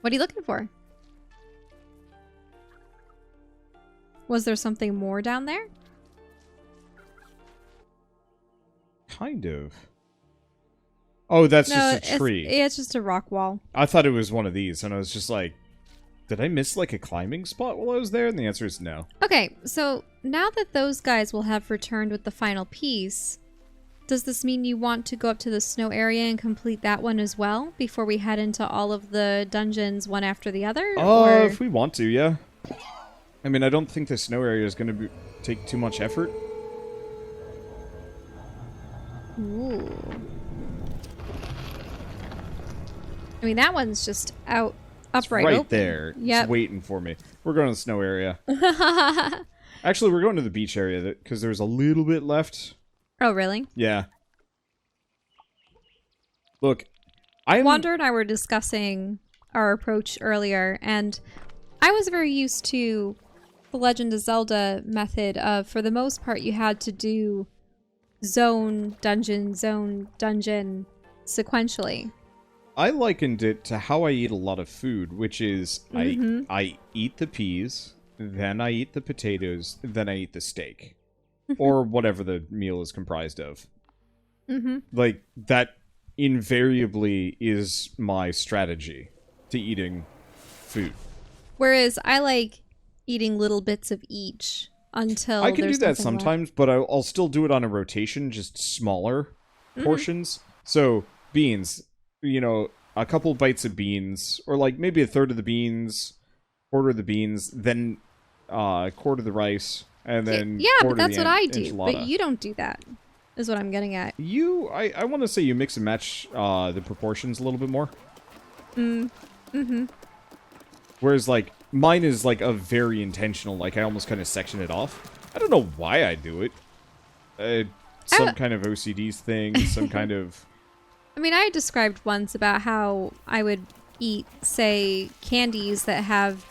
What are you looking for? Was there something more down there? Kind of. Oh, that's just a tree. It's just a rock wall. I thought it was one of these, and I was just like, did I miss like a climbing spot while I was there? And the answer is no. Okay, so now that those guys will have returned with the final piece, does this mean you want to go up to the snow area and complete that one as well before we head into all of the dungeons one after the other? If we want to, yeah. I mean, I don't think the snow area is going to take too much effort. Ooh. I mean, that one's just up right open. There. Yep. It's waiting for me. We're going to the snow area. Actually, we're going to the beach area because there's a little bit left. Oh, really? Yeah. Look, Wander and I were discussing our approach earlier, and I was very used to the Legend of Zelda method of, for the most part, you had to do zone, dungeon, sequentially. I likened it to how I eat a lot of food, which is I eat the peas, then I eat the potatoes, then I eat the steak. Or whatever the meal is comprised of. Like, that invariably is my strategy to eating food. Whereas I like eating little bits of each until I can do that something sometimes, but I'll still do it on a rotation, just smaller portions. So, beans, you know, a couple bites of beans, or like maybe a third of the beans, quarter of the beans, then quarter of the rice, and then but that's what I do. Enchilada. But you don't do that, is what I'm getting at. I want to say you mix and match the proportions a little bit more. Whereas, like, mine is, like, a very intentional, like, I almost kind of section it off. I don't know why I do it. Some kind of OCD thing, some kind of... I mean, I described once about how I would eat, say, candies that have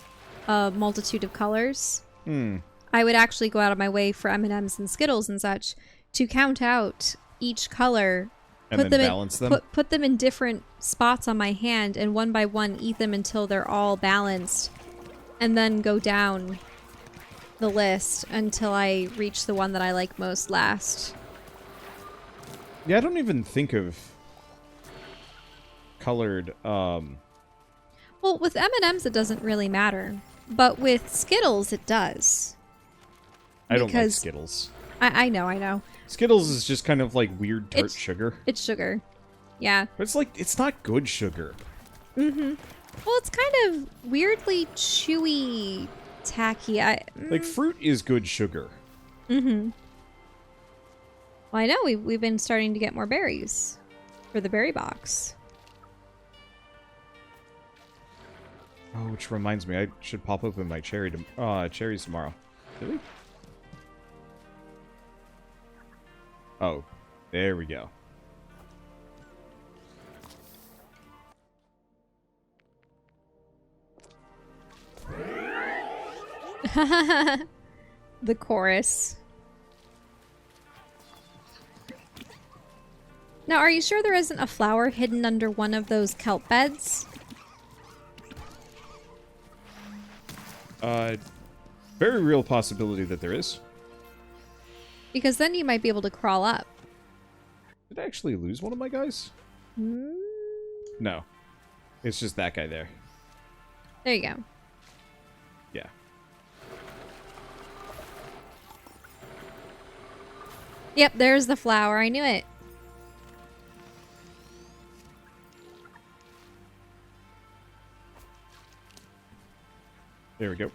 a multitude of colors. I would actually go out of my way for M&Ms and Skittles and such to count out each color, and then balance them. Put them in different spots on my hand, and one by one eat them until they're all balanced, and then go down the list until I reach the one that I like most last. Yeah, I don't even think of colored. Well, with M&Ms it doesn't really matter, but with Skittles it does. I don't like Skittles. I know. Skittles is just kind of like weird tart sugar. It's sugar. Yeah. But it's like, it's not good sugar. Well, it's kind of weirdly chewy, tacky. Like, fruit is good sugar. Well, I know. We've been starting to get more berries for the berry box. Oh, which reminds me, I should pop open my cherries tomorrow. Did we? Oh, there we go. The chorus. Now, are you sure there isn't a flower hidden under one of those kelp beds? Very real possibility that there is. Because then you might be able to crawl up. Did I actually lose one of my guys? No. It's just that guy there. There you go. Yeah. Yep, there's the flower. I knew it. There we go.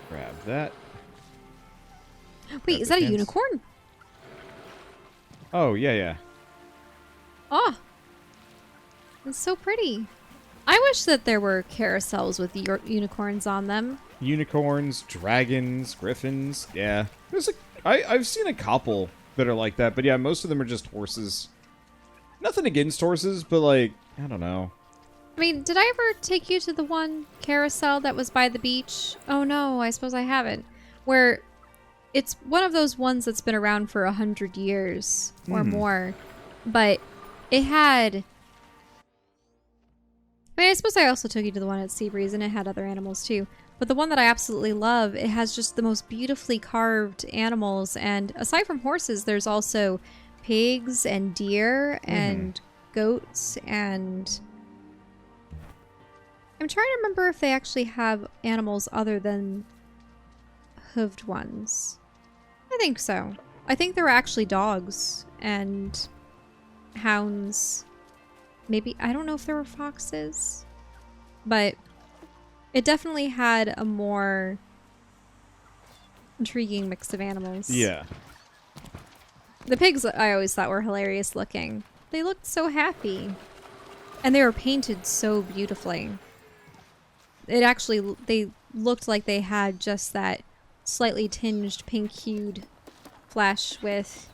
Grab that. Wait, is that a unicorn? Oh, yeah. Oh, it's so pretty. I wish that there were carousels with unicorns on them. Unicorns, dragons, griffins. Yeah. I've seen a couple that are like that, but yeah, most of them are just horses. Nothing against horses, but like, I don't know. I mean, did I ever take you to the one carousel that was by the beach? Oh no, I suppose I haven't. Where it's one of those ones that's been around for 100 years or more, but It had... I mean, I suppose I also took you to the one at Seabreeze, and it had other animals too. But the one that I absolutely love, it has just the most beautifully carved animals. And aside from horses, there's also pigs and deer and goats and... I'm trying to remember if they actually have animals other than hooved ones. I think so. I think there were actually dogs and hounds. Maybe, I don't know if there were foxes, but it definitely had a more intriguing mix of animals. Yeah. The pigs I always thought were hilarious looking. They looked so happy. And they were painted so beautifully. It actually, they looked like they had just that slightly tinged pink-hued flesh with,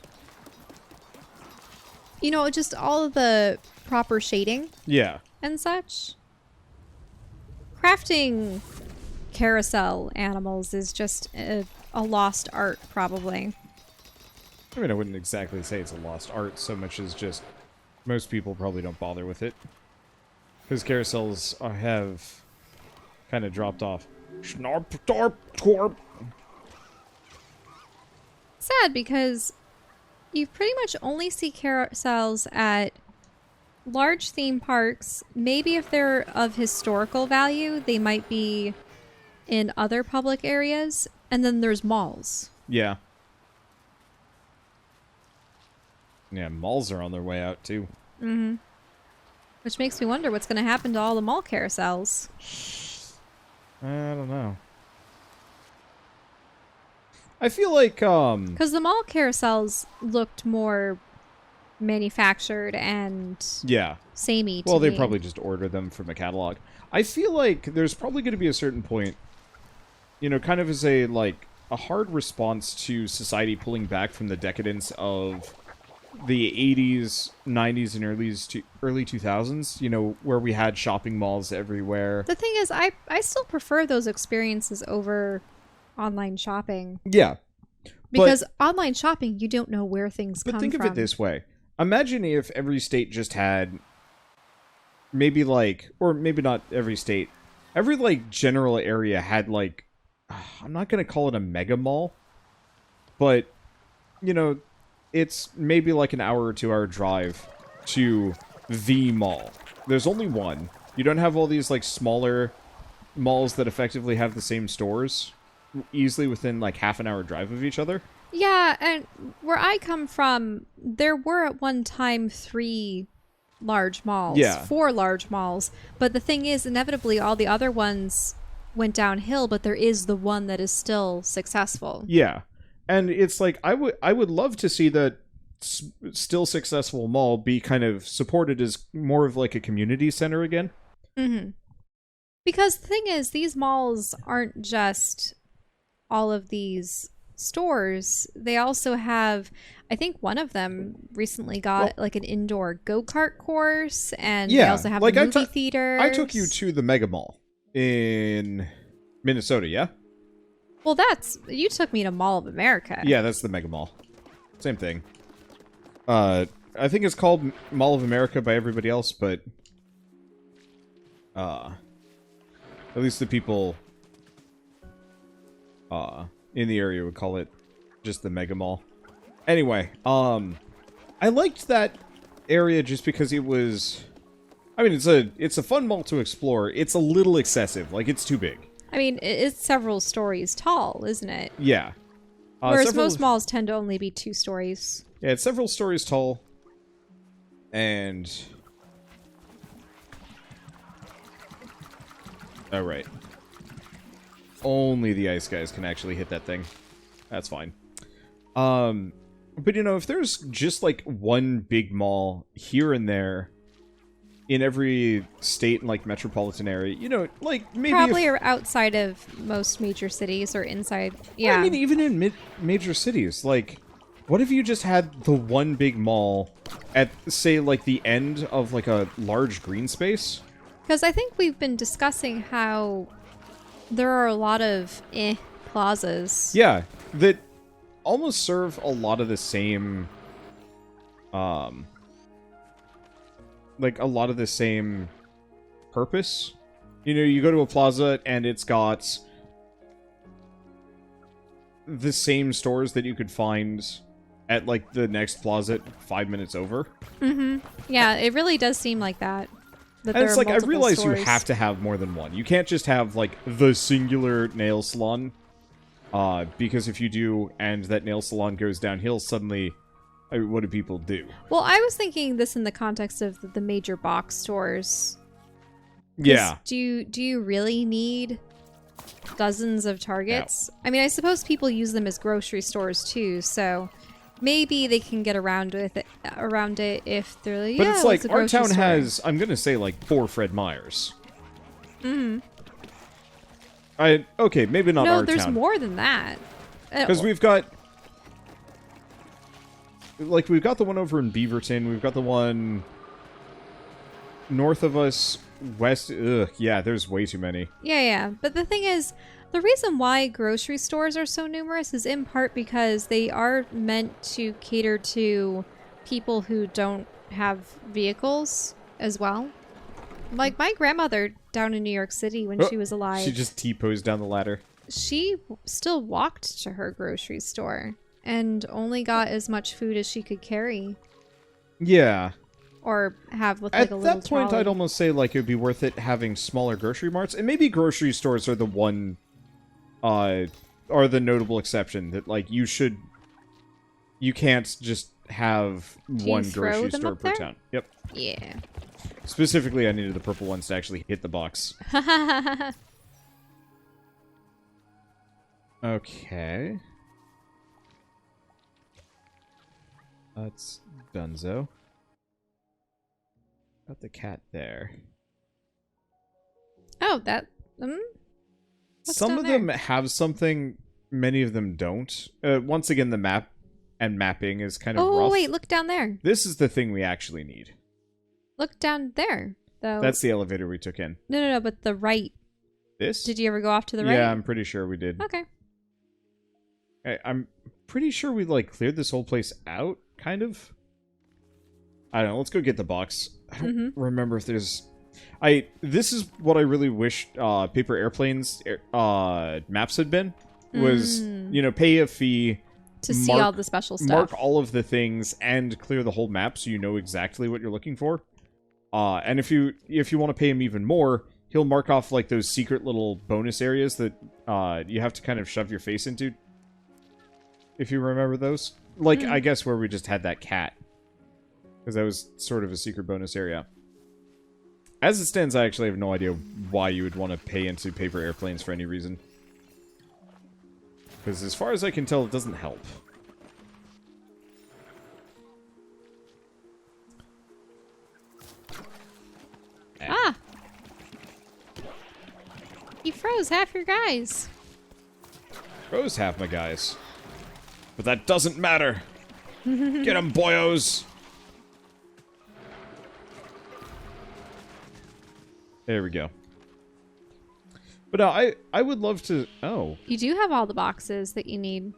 you know, just all of the proper shading. Yeah. And such. Crafting carousel animals is just a lost art, probably. I mean, I wouldn't exactly say it's a lost art so much as just most people probably don't bother with it. Because carousels have kind of dropped off. Snarp, darp, twarp. Sad because you pretty much only see carousels at large theme parks. Maybe if they're of historical value, they might be in other public areas. And then there's malls. Yeah. Yeah, malls are on their way out, too. Mm-hmm. Which makes me wonder what's going to happen to all the mall carousels. I don't know. I feel like, because the mall carousels looked more manufactured and yeah, samey to well, they me. probably just order them from a catalog. I feel like there's probably going to be a certain point, you know, kind of as a, like, a hard response to society pulling back from the decadence of the 80s, 90s, and early 2000s, you know, where we had shopping malls everywhere. The thing is, I still prefer those experiences over online shopping. Yeah. Because online shopping, you don't know where things come from. But think of it this way. Imagine if every state just had maybe like, or maybe not every state, every like general area had like, I'm not going to call it a mega mall, but, you know, it's maybe like an hour or 2 hour drive to the mall. There's only one. You don't have all these like smaller malls that effectively have the same stores easily within like half an hour drive of each other. Yeah, and where I come from, there were at one time 3 large malls. Yeah. 4 large malls. But the thing is, inevitably, all the other ones went downhill, but there is the one that is still successful. Yeah. And it's like, I would love to see that still successful mall be kind of supported as more of like a community center again. Mm-hmm. Because the thing is, these malls aren't just all of these stores. They also have, I think one of them recently got like an indoor go-kart course, and they also have like a movie theater. I took you to the Mega Mall in Minnesota, yeah? Well, you took me to Mall of America. Yeah, that's the Mega Mall. Same thing. I think it's called Mall of America by everybody else, but at least the people in the area would call it just the Mega Mall. Anyway, I liked that area just because it was, I mean, it's a fun mall to explore. It's a little excessive, like it's too big. I mean, it's several stories tall, isn't it? Yeah. Whereas most malls tend to only be 2 stories. Yeah, it's several stories tall. And oh, right. Only the ice guys can actually hit that thing. That's fine. But you know, if there's just like one big mall here and there in every state and like metropolitan area, you know, like maybe probably outside of most major cities or inside. Yeah, I mean, even in major cities, like, what if you just had the one big mall at, say, like the end of like a large green space? Because I think we've been discussing how there are a lot of plazas. Yeah, that almost serve a lot of the same like a lot of the same purpose. You know, you go to a plaza and it's got the same stores that you could find at like the next plaza 5 minutes over. Yeah, it really does seem like that. And it's like, I realize stores. you have to have more than one. You can't just have like the singular nail salon. Because if you do, and that nail salon goes downhill, suddenly, what do people do? Well, I was thinking this in the context of the major box stores. Yeah. Do you really need dozens of targets? I mean, I suppose people use them as grocery stores too, so maybe they can get around it if they're like, but yeah, it's like, it's a our grocery town store. has, I'm gonna say, like 4 Fred Meyers. Okay, maybe not our No, town. there's more than that. Because we've got... Like, we've got the one over in Beaverton, we've got the one north of us, west... Ugh, yeah, there's way too many. Yeah. But the thing is, the reason why grocery stores are so numerous is in part because they are meant to cater to people who don't have vehicles as well. Like my grandmother down in New York City when she was alive. She just T-posed down the ladder. She still walked to her grocery store and only got as much food as she could carry. Yeah. Or have with like a little At that point, trolley. I'd almost say like it would be worth it having smaller grocery marts, and maybe grocery stores are the one, are the notable exception that like you can't just have one grocery store per town. Yep. Yeah. Specifically, I needed the purple ones to actually hit the box. Okay. That's donezo. Got the cat there. Oh, that... What's Some down of there? them have something, many of them don't. Once again, the map and mapping is kind of rough. Oh, wait, look down there. This is the thing we actually need. Look down there, though. That's the elevator we took in. No, but the right. This? Did you ever go off to the right? Yeah, I'm pretty sure we did. Okay. I'm pretty sure we, like, cleared this whole place out, kind of. I don't know, let's go get the box. I don't remember if there's... This is what I really wish Paper Airplanes maps had been. Was, you know, pay a fee... To see all the special stuff. Mark all of the things and clear the whole map so you know exactly what you're looking for. And if you want to pay him even more, he'll mark off, like, those secret little bonus areas that you have to kind of shove your face into. If you remember those. Like, I guess where we just had that cat. Because that was sort of a secret bonus area. As it stands, I actually have no idea why you would want to pay into Paper Airplanes for any reason. Because as far as I can tell, it doesn't help. Ah! You froze half your guys. Froze half my guys. But that doesn't matter. Get 'em, boyos! There we go. But I would love to... Oh. You do have all the boxes that you need.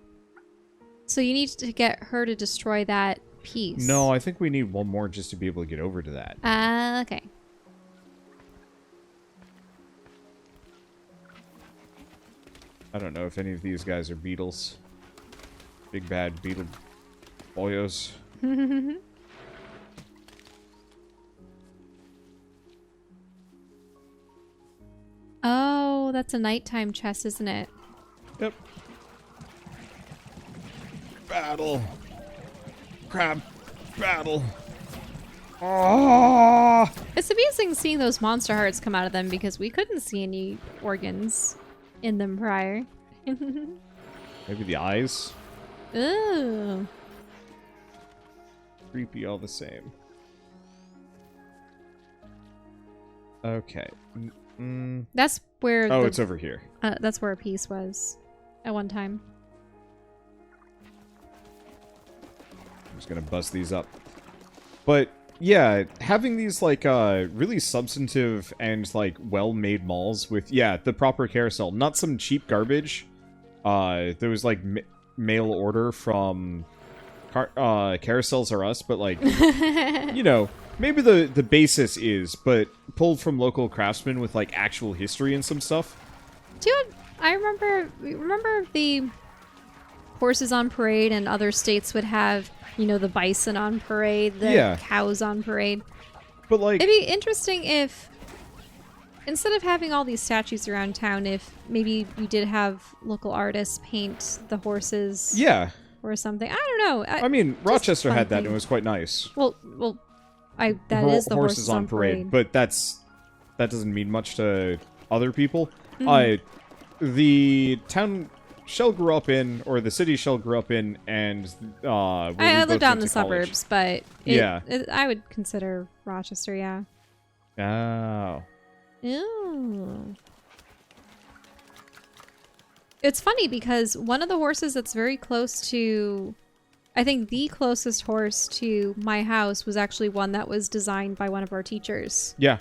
So you need to get her to destroy that piece. No, I think we need one more just to be able to get over to that. Okay. I don't know if any of these guys are beetles. Big bad beetle boyos. Oh, that's a nighttime chest, isn't it? Yep. Battle. Crab. Battle. Oh! It's amusing seeing those monster hearts come out of them because we couldn't see any organs in them prior. Maybe the eyes? Ooh. Creepy all the same. Okay. That's where Oh, it's over here. that's where a piece was at one time. I'm just gonna bust these up. But yeah, having these like really substantive and like well-made malls with the proper carousel, not some cheap garbage. There was like mail order from Carousels Are Us, but like you know, maybe the basis is, but pulled from local craftsmen with like actual history and some stuff. Dude, I remember the horses on parade, and other states would have, you know, the bison on parade, the cows on parade. But like, it'd be interesting if, instead of having all these statues around town, if maybe we did have local artists paint the horses. Yeah. Or something. I don't know. I mean, Rochester had that, and it was quite nice. Well, that is the horses on parade. But that doesn't mean much to other people. Mm-hmm. The town Shell grew up in, or the city Shell grew up in, and I lived out in the suburbs, but I would consider Rochester, yeah. Oh. Ew. It's funny because one of the horses that's very close to, I think the closest horse to my house was actually one that was designed by one of our teachers. Yeah.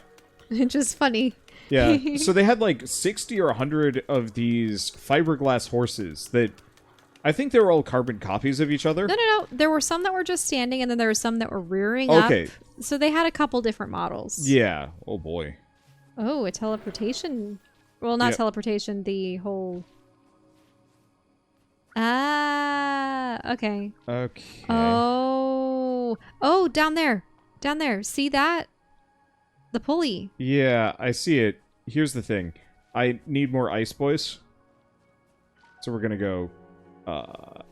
Which is funny. Yeah. So they had like 60 or 100 of these fiberglass horses that I think they were all carbon copies of each other. No. There were some that were just standing, and then there were some that were rearing up. So they had a couple different models. Yeah. Oh boy. Oh, a teleportation. Well, not teleportation, the whole... Ah, okay. Okay. Oh, down there. Down there. See that? The pulley. Yeah, I see it. Here's the thing. I need more ice boys. So we're going to go...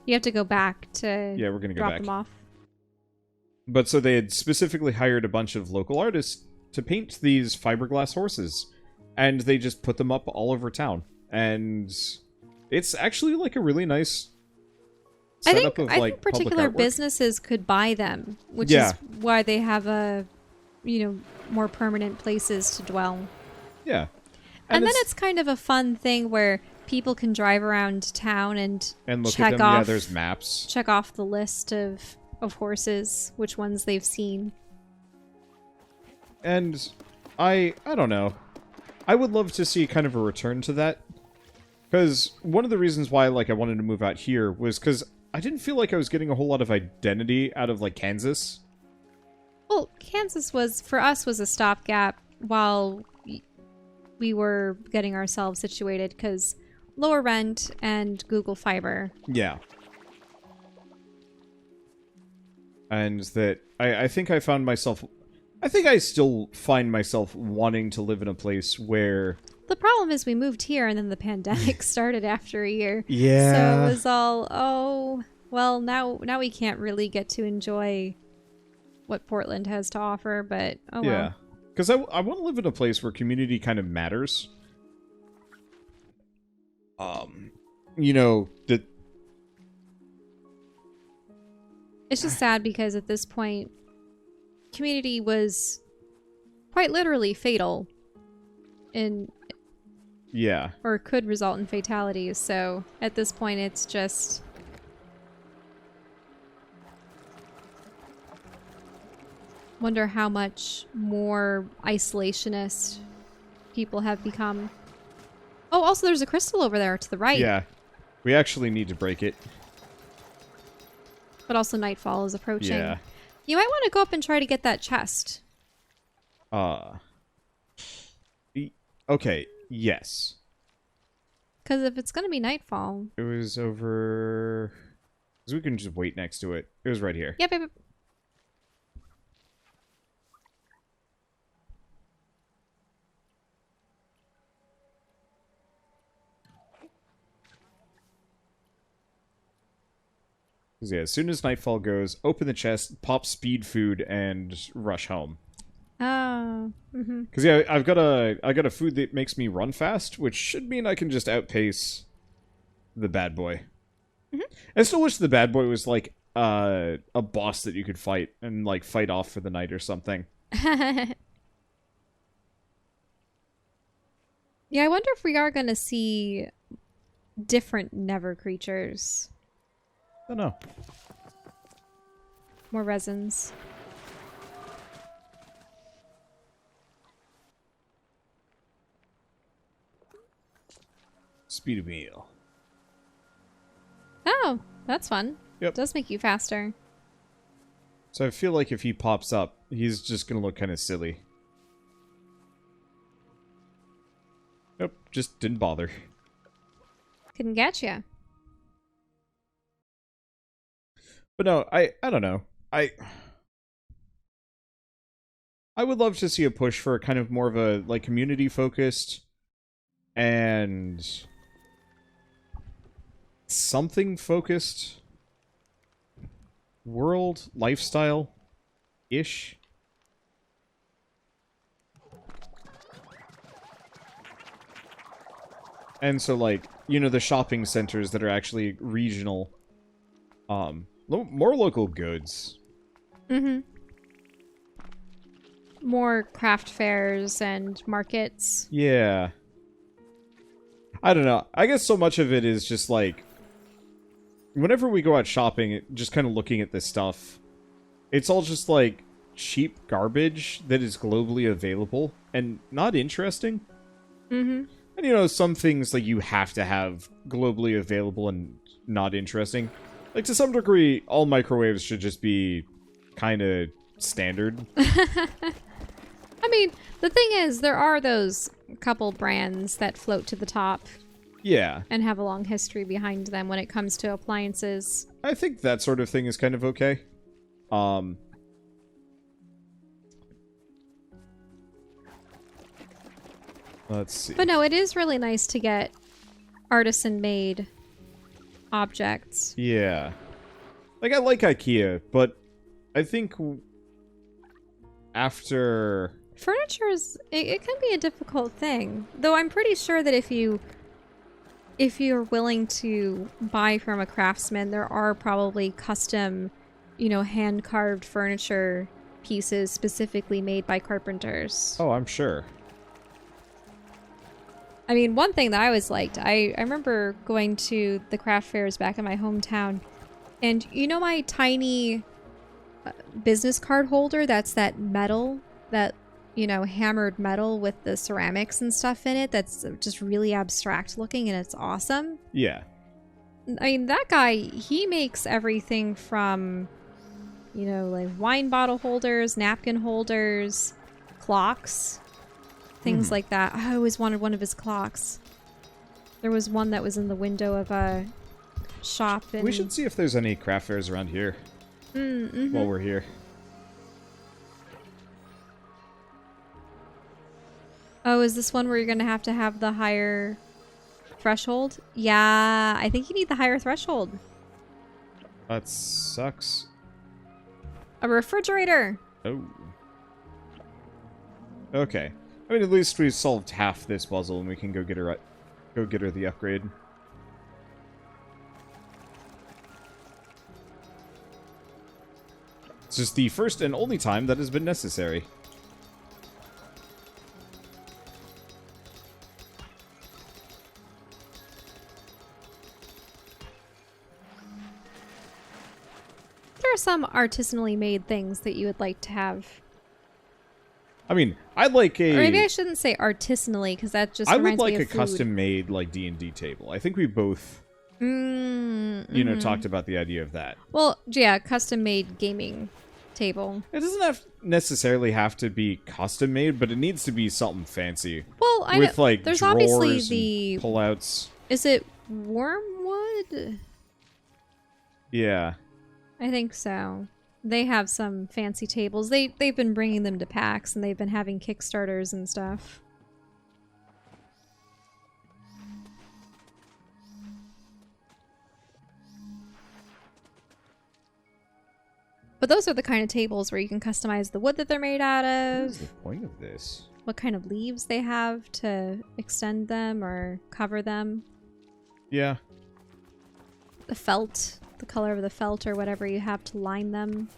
You have to go back to yeah, we're gonna go drop back. them off. But so they had specifically hired a bunch of local artists to paint these fiberglass horses. And they just put them up all over town. And... it's actually like a really nice setup of like I think particular businesses could buy them, which is why they have more permanent places to dwell. Yeah. And then it's kind of a fun thing where people can drive around town and look check at them. off. Yeah, there's maps. Check off the list of horses, which ones they've seen. And I don't know. I would love to see kind of a return to that. Because one of the reasons why I wanted to move out here was because I didn't feel like I was getting a whole lot of identity out of like Kansas. Well, Kansas was a stopgap while we were getting ourselves situated, because lower rent and Google Fiber. Yeah. And that I think I found myself... I think I still find myself wanting to live in a place where... The problem is we moved here and then the pandemic started after a year. Yeah. So it was all, well, now we can't really get to enjoy what Portland has to offer, but oh well. Yeah. Because I want to live in a place where community kind of matters. That... It's just sad because at this point, community was quite literally fatal in... Yeah. Or could result in fatalities, so at this point it's just... Wonder how much more isolationist people have become. Oh, also there's a crystal over there to the right. Yeah. We actually need to break it. But also nightfall is approaching. Yeah. You might want to go up and try to get that chest. Okay. Yes. Because if it's going to be nightfall... It was over... Because we can just wait next to it. It was right here. Yep. Because yeah, as soon as nightfall goes, open the chest, pop speed food, and rush home. Oh. Because yeah, I got a food that makes me run fast, which should mean I can just outpace the bad boy. I still wish the bad boy was like a boss that you could fight and like fight off for the night or something. Yeah, I wonder if we are going to see different Never creatures. I don't know. More resins. Speed of meal. Oh, that's fun. Yep. It does make you faster. So I feel like if he pops up, he's just gonna look kind of silly. Nope, just didn't bother. Couldn't get you. But no, I don't know. I would love to see a push for kind of more of a like community focused and something focused world lifestyle ish. And so like, you know, the shopping centers that are actually regional, more local goods. Mm-hmm. More craft fairs and markets. Yeah. I don't know. I guess so much of it is just like, whenever we go out shopping, just kind of looking at this stuff, it's all just like cheap garbage that is globally available and not interesting. Mm-hmm. And you know, some things like you have to have globally available and not interesting. Like to some degree, all microwaves should just be kind of standard. I mean, the thing is, there are those couple brands that float to the top. Yeah. And have a long history behind them when it comes to appliances. I think that sort of thing is kind of okay. Let's see. But no, it is really nice to get artisan-made objects. Yeah. Like, I like IKEA, but I think after... Furniture is... It can be a difficult thing. Though I'm pretty sure that if you're willing to buy from a craftsman, there are probably custom, you know, hand-carved furniture pieces specifically made by carpenters. Oh, I'm sure. I mean, one thing that I always liked, I remember going to the craft fairs back in my hometown, and you know my tiny business card holder that's that metal, that, you know, hammered metal with the ceramics and stuff in it that's just really abstract looking and it's awesome? Yeah. I mean, that guy, he makes everything from, you know, like wine bottle holders, napkin holders, clocks. Things like that. I always wanted one of his clocks. There was one that was in the window of a shop. We should see if there's any craft fairs around here while we're here. Oh, is this one where you're going to have the higher threshold? Yeah, I think you need the higher threshold. That sucks. A refrigerator. Oh. Okay. I mean, at least we've solved half this puzzle, and we can go get her the upgrade. It's just the first and only time that has been necessary. There are some artisanally made things that you would like to have. I mean, I'd like a... Or maybe I shouldn't say artisanally, because that just reminds me of food. I would like a custom-made, like, D&D table. I think we both, you know, talked about the idea of that. Well, yeah, custom-made gaming table. It doesn't necessarily have to be custom-made, but it needs to be something fancy. Well, I with, know, like, there's drawers obviously the... and pullouts. Is it wormwood? Yeah. I think so. They have some fancy tables. They've been bringing them to PAX, and they've been having Kickstarters and stuff. But those are the kind of tables where you can customize the wood that they're made out of. What is the point of this? What kind of leaves they have to extend them or cover them. Yeah. The felt, the color of the felt or whatever you have to line them.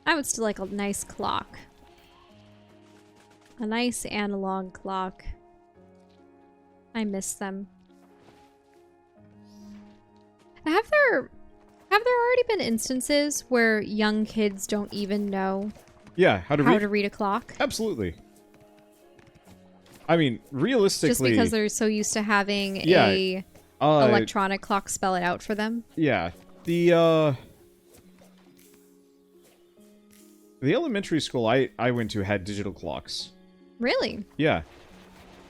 I would still like a nice clock. A nice analog clock. I miss them. Have there Have there already been instances where young kids don't even know how to read a clock? Absolutely. I mean, realistically... Just because they're so used to having a electronic clock spell it out for them? Yeah. The elementary school I went to had digital clocks. Really? Yeah.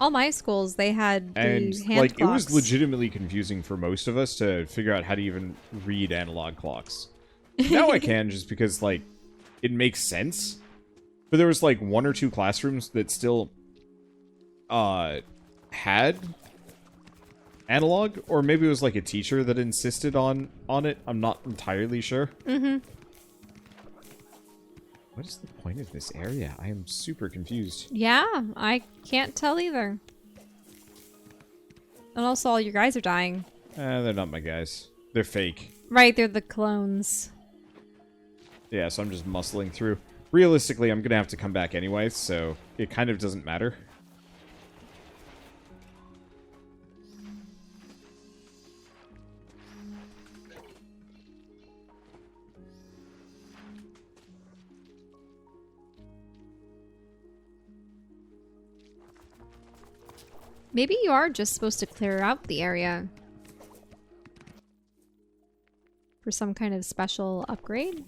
All my schools, they had the And, hand it was clocks. legitimately confusing for most of us to figure out how to even read analog clocks. Now I can, just because, it makes sense. But there was, 1 or 2 classrooms that still, had analog, or maybe it was, a teacher that insisted on it. I'm not entirely sure. Mm-hmm. What is the point of this area? I am super confused. Yeah, I can't tell either. And also all your guys are dying. They're not my guys. They're fake. Right, they're the clones. Yeah, so I'm just muscling through. Realistically, I'm gonna have to come back anyway, so it kind of doesn't matter. Maybe you are just supposed to clear out the area for some kind of special upgrade.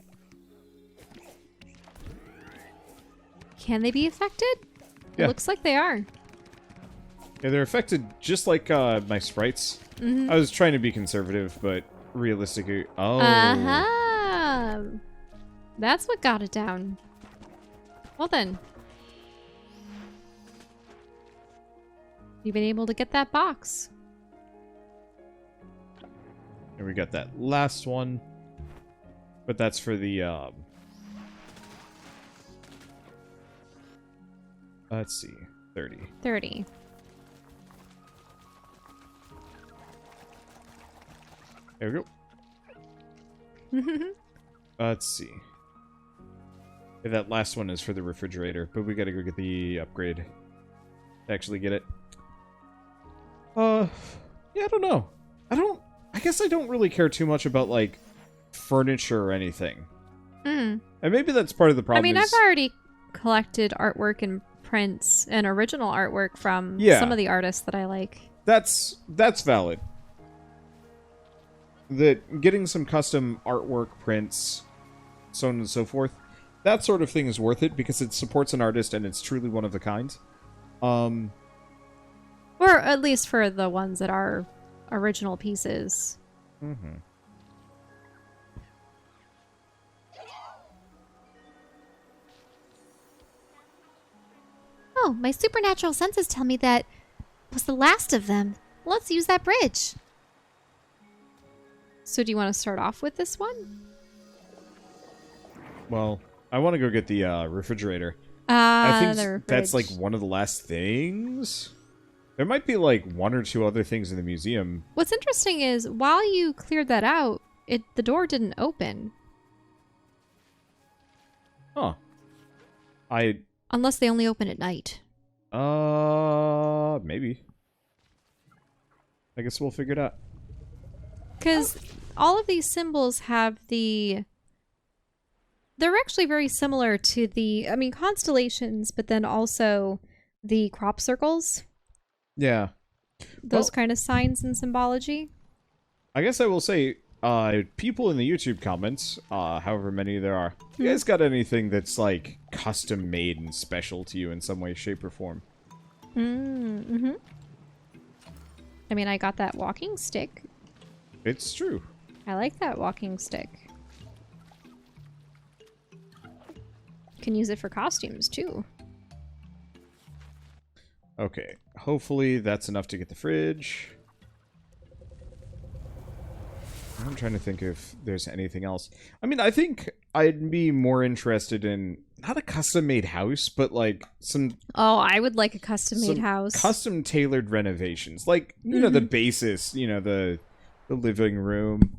Can they be affected? Yeah. It looks like they are. Yeah, they're affected just like my sprites. Mm-hmm. I was trying to be conservative, but realistically... Oh. Uh-huh. That's what got it down. Well then. You've been able to get that box. And we got that last one. But that's for the, let's see. 30. 30. There we go. Let's see. Yeah, that last one is for the refrigerator, but we gotta go get the upgrade to actually get it. Yeah, I don't know. I guess I don't really care too much about, furniture or anything. Mm. And maybe that's part of the problem. I mean, I've already collected artwork and prints and original artwork from some of the artists that I like. That's valid. That getting some custom artwork, prints, so on and so forth, that sort of thing is worth it because it supports an artist and it's truly one of a kind. Or at least for the ones that are original pieces. Mm-hmm. Oh, my supernatural senses tell me that was the last of them. Let's use that bridge. So do you want to start off with this one? Well, I want to go get the refrigerator. I think the that's fridge. one of the last things. There might be 1 or 2 other things in the museum. What's interesting is while you cleared that out, the door didn't open. Huh. Unless they only open at night. Maybe. I guess we'll figure it out. Because all of these symbols have they're actually very similar to constellations, but then also the crop circles. Yeah. Those kind of signs and symbology. I guess I will say, people in the YouTube comments, however many there are, you guys got anything that's, custom made and special to you in some way, shape, or form? Mm-hmm. I mean, I got that walking stick. It's true. I like that walking stick. Can use it for costumes, too. Okay. Hopefully that's enough to get the fridge. I'm trying to think if there's anything else. I mean, I think I'd be more interested in, not a custom-made house, but, some... Oh, I would like a custom-made house. Custom-tailored renovations. You know, the basis, the living room.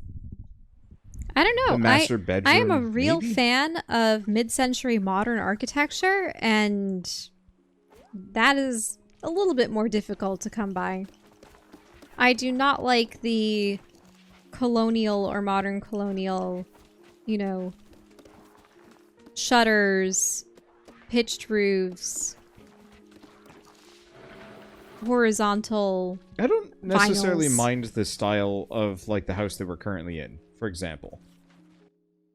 I don't know. The master bedroom. I am a real maybe? fan of mid-century modern architecture, and that is a little bit more difficult to come by. I do not like the colonial or modern colonial, you know, shutters, pitched roofs, horizontal. I don't necessarily vinyls. mind the style of like the house that we're currently in, for example.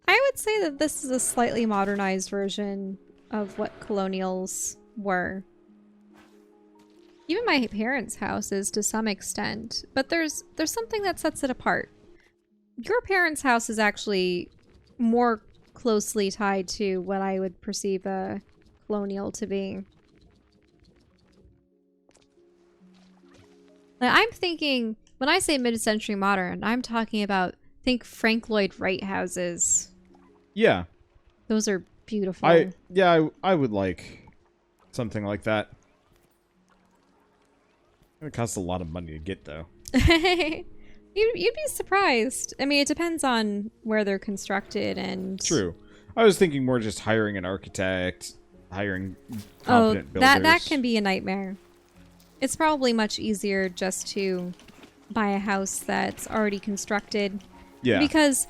I would say that this is a slightly modernized version of what colonials were. Even my parents' house is to some extent, but there's something that sets it apart. Your parents' house is actually more closely tied to what I would perceive a colonial to be. Like, I'm thinking, when I say mid-century modern, I'm talking about, think Frank Lloyd Wright houses. Yeah. Those are beautiful. I would like something like that. It costs a lot of money to get, though. You'd be surprised. I mean, it depends on where they're constructed and... True. I was thinking more just hiring an architect, hiring competent builders. That can be a nightmare. It's probably much easier just to buy a house that's already constructed. Yeah. Because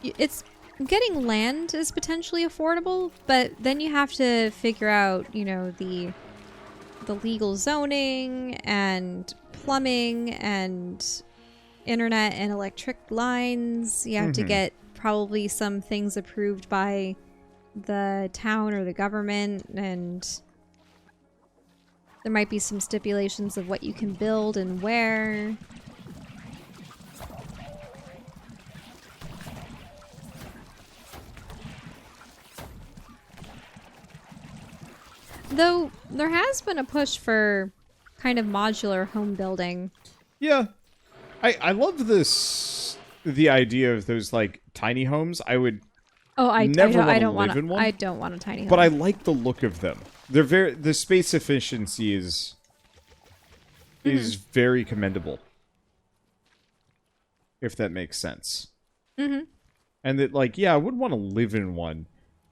it's... Getting land is potentially affordable, but then you have to figure out, you know, the legal zoning and plumbing and internet and electric lines. You have to get probably some things approved by the town or the government, and there might be some stipulations of what you can build and where. Though there has been a push for kind of modular home building. Yeah. I love the idea of those like tiny homes. I would I don't want in one. I don't want a tiny home. But I like the look of them. The space efficiency is very commendable. If that makes sense. Mm-hmm. And that, like, yeah, I would want to live in one,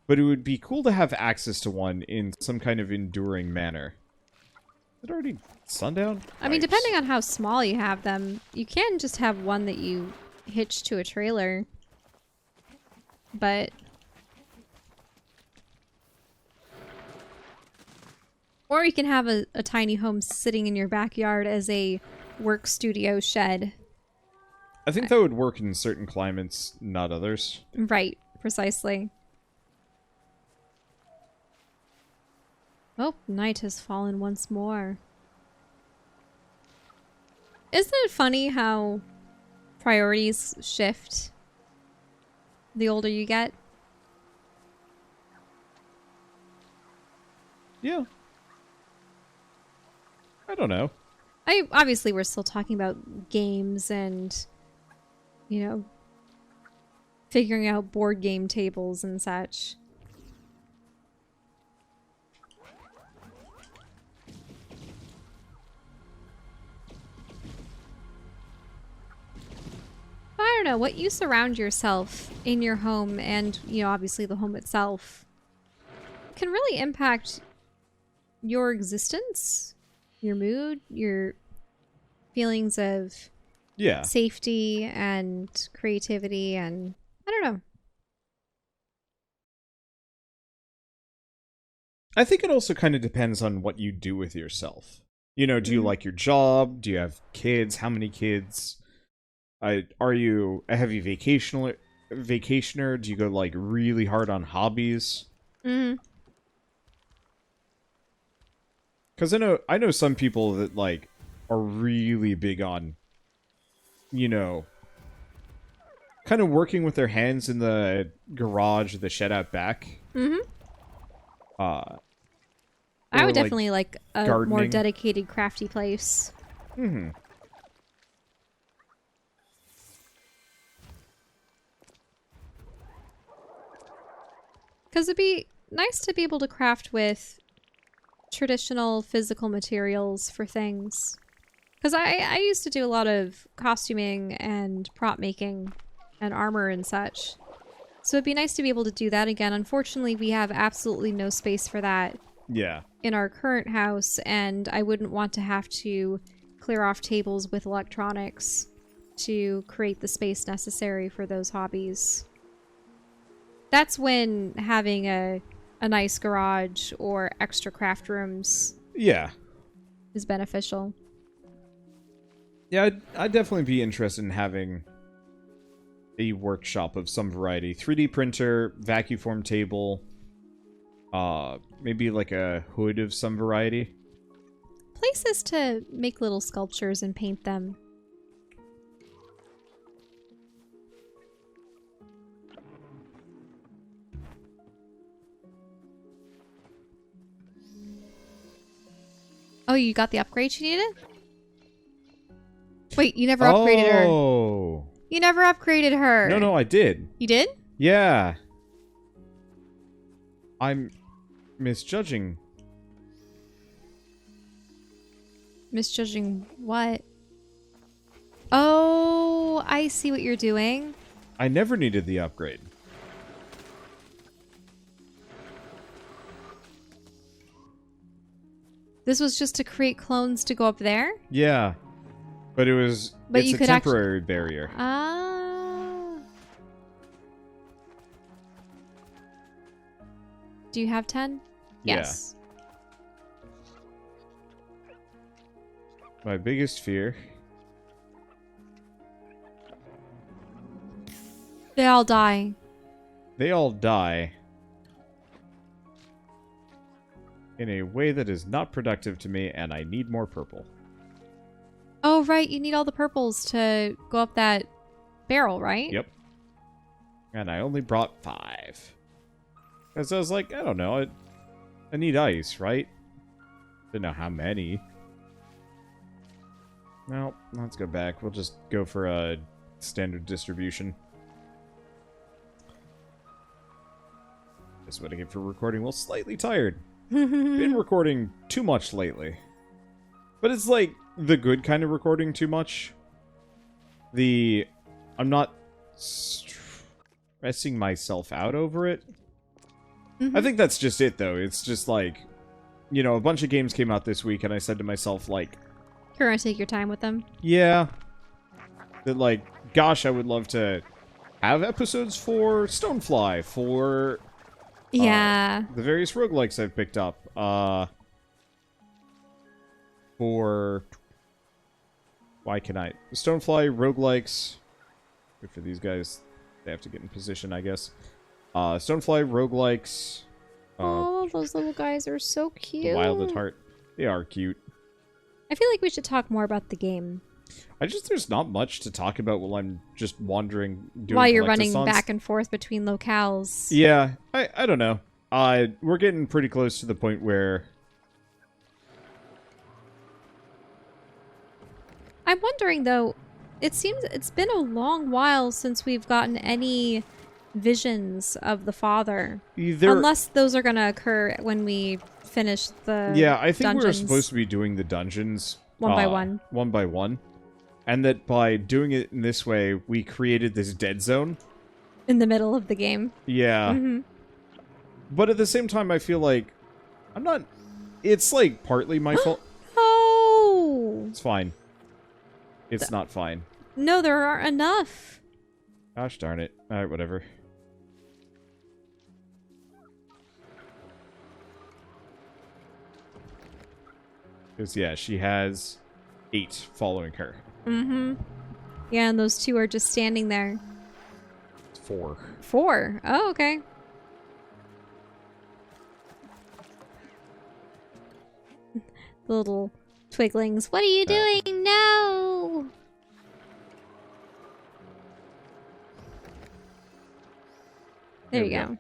but it would be cool to have access to one in some kind of enduring manner. Is it already sundown? I mean, Nice. depending on how small you have them, you can just have one that you hitch to a trailer. But... Or you can have a tiny home sitting in your backyard as a work studio shed. I think that would work in certain climates, not others. Right, precisely. Oh, night has fallen once more. Isn't it funny how priorities shift the older you get? Yeah. I don't know. Obviously we're still talking about games and, you know, figuring out board game tables and such. I don't know, what you surround yourself in your home and, you know, obviously the home itself can really impact your existence, your mood, your feelings of safety and creativity, and I don't know. I think it also kind of depends on what you do with yourself. You know, do you like your job? Do you have kids? How many kids? Are you a heavy vacationer? Do you go like really hard on hobbies? Mm-hmm. Because I know some people that like are really big on, you know, kind of working with their hands in the garage, the shed out back. Mm-hmm. I would definitely like a gardening. more dedicated crafty place. Mm-hmm. Because it'd be nice to be able to craft with traditional physical materials for things. Because I used to do a lot of costuming and prop making and armor and such. So it'd be nice to be able to do that again. Unfortunately, we have absolutely no space for that in our current house, and I wouldn't want to have to clear off tables with electronics. to create the space necessary for those hobbies. That's when having a nice garage or extra craft rooms is beneficial. Yeah, I'd definitely be interested in having a workshop of some variety. 3D printer, vacuum form table, maybe like a hood of some variety. Places to make little sculptures and paint them. Oh, you got the upgrade you needed? Wait, you never upgraded her. Oh. You never upgraded her. No, I did. You did? Yeah. I'm misjudging. Misjudging what? Oh, I see what you're doing. I never needed the upgrade. This was just to create clones to go up there? Yeah. But it's you a could temporary barrier. Ah. Do you have 10? Yeah. Yes. My biggest fear. They all die. They all die. In a way that is not productive to me, and I need more purple. Oh, right. You need all the purples to go up that barrel, right? Yep. And I only brought 5. Because I was like, I don't know. I need ice, right? Didn't know how many. Well, let's go back. We'll just go for a standard distribution. Just what I get for recording. Well, slightly tired. Been recording too much lately. But it's like the good kind of recording too much. I'm not stressing myself out over it. I think that's just it, though. It's just like, a bunch of games came out this week, and I said to myself, like... You're gonna take your time with them? Yeah. That, like, gosh, I would love to have episodes for Stonefly, for... Yeah. the various roguelikes I've picked up. For... Why can I... Stonefly, roguelikes... Good for these guys. They have to get in position, I guess. Stonefly, roguelikes... Oh, those little guys are so cute. Wild at Heart. They are cute. I feel like we should talk more about the game. There's not much to talk about while I'm just wandering, doing while you're running collectathons. back and forth between locales. Yeah, I don't know. We're getting pretty close to the point where... I'm wondering, though, it seems it's been a long while since we've gotten any visions of the father. Unless those are going to occur when we finish the Yeah, I think dungeons. we were supposed to be doing the dungeons... One by one. One by one. And that by doing it in this way, we created this dead zone. In the middle of the game. Yeah. Mm-hmm. But at the same time, I feel like... I'm not... It's, like, partly my fault. Oh! It's fine. It's not fine. No, there aren't enough. Gosh darn it. Alright, whatever. Because, yeah, she has 8 following her. Mm-hmm. Yeah, and those 2 are just standing there. 4. 4? Oh, okay. The little twiglings. What are you doing? No! There you go.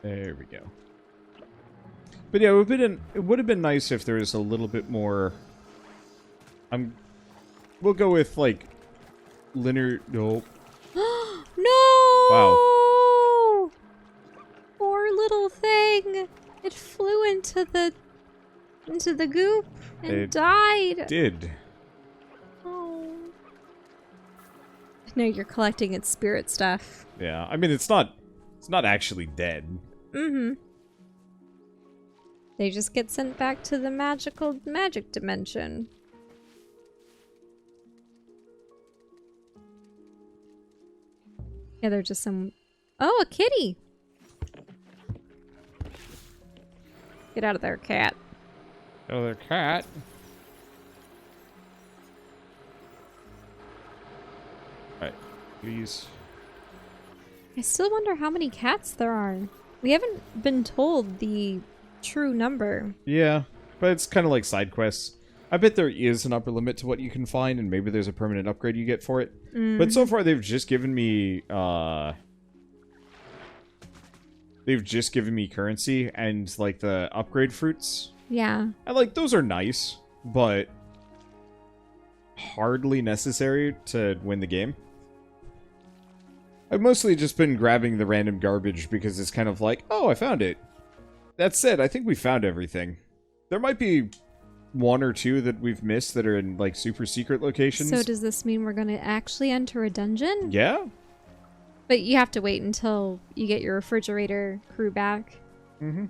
There we go. But yeah, it would have been nice if there was a little bit more... We'll go with, like, linear... Nope. No! Wow. Poor little thing. It flew into the goop and died. Did. Oh. No, you're collecting its spirit stuff. Yeah, I mean, it's not actually dead. Mm-hmm. They just get sent back to the magic dimension. Yeah, they're just some... Oh, a kitty! Get out of there, cat. Oh, their cat. Alright, please. I still wonder how many cats there are. We haven't been told the true number. Yeah, but it's kind of like side quests. I bet there is an upper limit to what you can find, and maybe there's a permanent upgrade you get for it. But so far, they've just given me, currency and, like, the upgrade fruits. Yeah. And, like, those are nice, but hardly necessary to win the game. I've mostly just been grabbing the random garbage because it's kind of like, oh, I found it. That said, I think we found everything. There might be one or two that we've missed that are in, like, super secret locations. So does this mean we're going to actually enter a dungeon? Yeah. But you have to wait until you get your refrigerator crew back. Mm-hmm.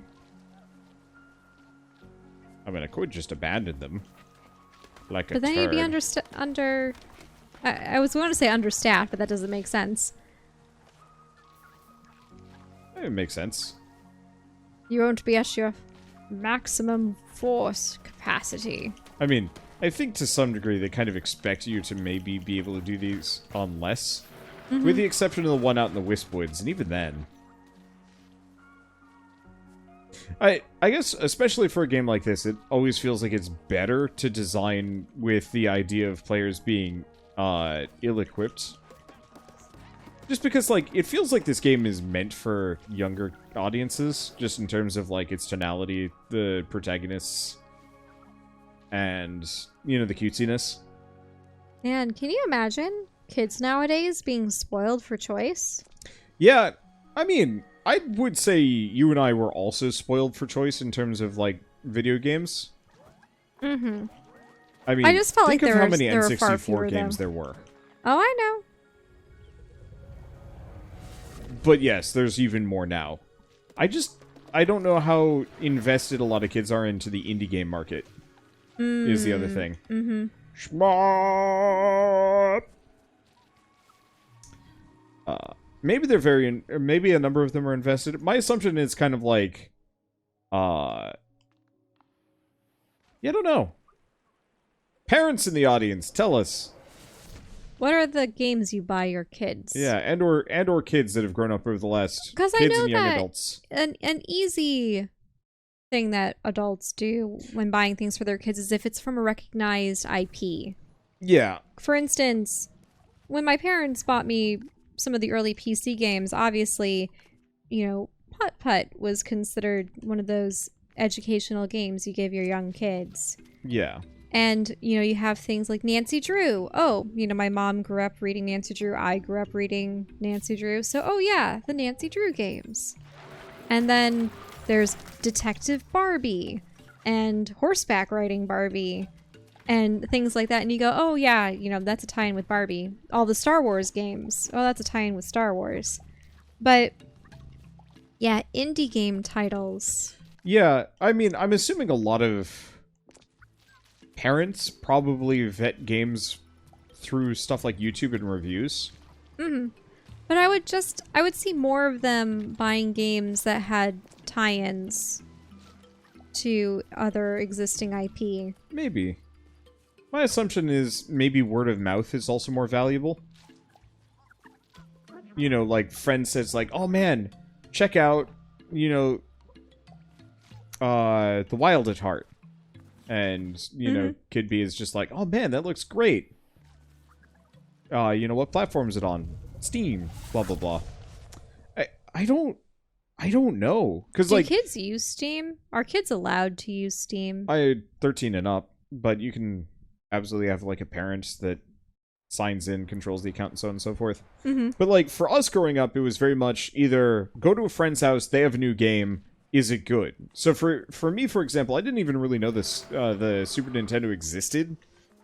I mean, I could just abandon them. Like a But then turd. you'd be under... I was going to say understaffed, but that doesn't make sense. It makes sense. You won't be at your maximum force capacity. I mean, I think to some degree they kind of expect you to maybe be able to do these on less. With the exception of the one out in the Wispwoods, and even then. I guess, especially for a game like this, it always feels like it's better to design with the idea of players being ill-equipped. Just because, like, it feels like this game is meant for younger audiences, just in terms of, like, its tonality, the protagonists, and, you know, the cutesiness. And can you imagine kids nowadays being spoiled for choice? Yeah, I mean, I would say you and I were also spoiled for choice in terms of, like, video games. Mm-hmm. I mean, I just felt think like of there how was- many there were far fewer, N64 games though. there were. Oh, I know. But yes, there's even more now. I don't know how invested a lot of kids are into the indie game market, is the other thing. Mm-hmm. Schmop! Maybe they're maybe a number of them are invested. My assumption is kind of like, yeah, I don't know. Parents in the audience, tell us. What are the games you buy your kids? Yeah, and or kids that have grown up over the last Because I kids know and young that adults. an easy thing that adults do when buying things for their kids is if it's from a recognized IP. Yeah. For instance, when my parents bought me some of the early PC games, obviously, you know, Putt-Putt was considered one of those educational games you give your young kids. Yeah. And, you know, you have things like Nancy Drew. Oh, you know, my mom grew up reading Nancy Drew. I grew up reading Nancy Drew. So, oh yeah, the Nancy Drew games. And then there's Detective Barbie and horseback riding Barbie and things like that. And you go, oh yeah, you know, that's a tie-in with Barbie. All the Star Wars games. Oh, that's a tie-in with Star Wars. But yeah, indie game titles. Yeah, I mean, I'm assuming a lot of parents probably vet games through stuff like YouTube and reviews. Mm-hmm. But I would see more of them buying games that had tie-ins to other existing IP. Maybe. My assumption is maybe word of mouth is also more valuable. You know, like, friend says, like, oh man, check out, you know, The Wild at Heart. And, you know, Kid B is just like, oh man, that looks great. You know, what platform is it on? Steam, blah, blah, blah. I don't know. Cause, Do like, kids use Steam? Are kids allowed to use Steam? 13 and up, but you can absolutely have, like, a parent that signs in, controls the account, and so on and so forth. Mm-hmm. But, like, for us growing up, it was very much either go to a friend's house, they have a new game, is it good? So for me, for example, I didn't even really know this the Super Nintendo existed.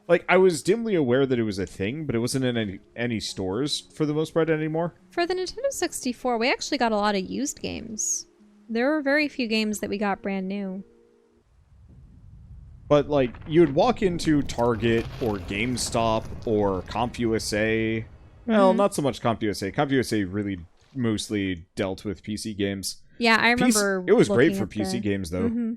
Like, I was dimly aware that it was a thing, but it wasn't in any stores for the most part anymore. For the Nintendo 64, we actually got a lot of used games. There were very few games that we got brand new. But, like, you would walk into Target or GameStop or CompUSA. Well, not so much CompUSA. CompUSA really mostly dealt with PC games. Yeah, I remember. It was great looking for at PC games, though.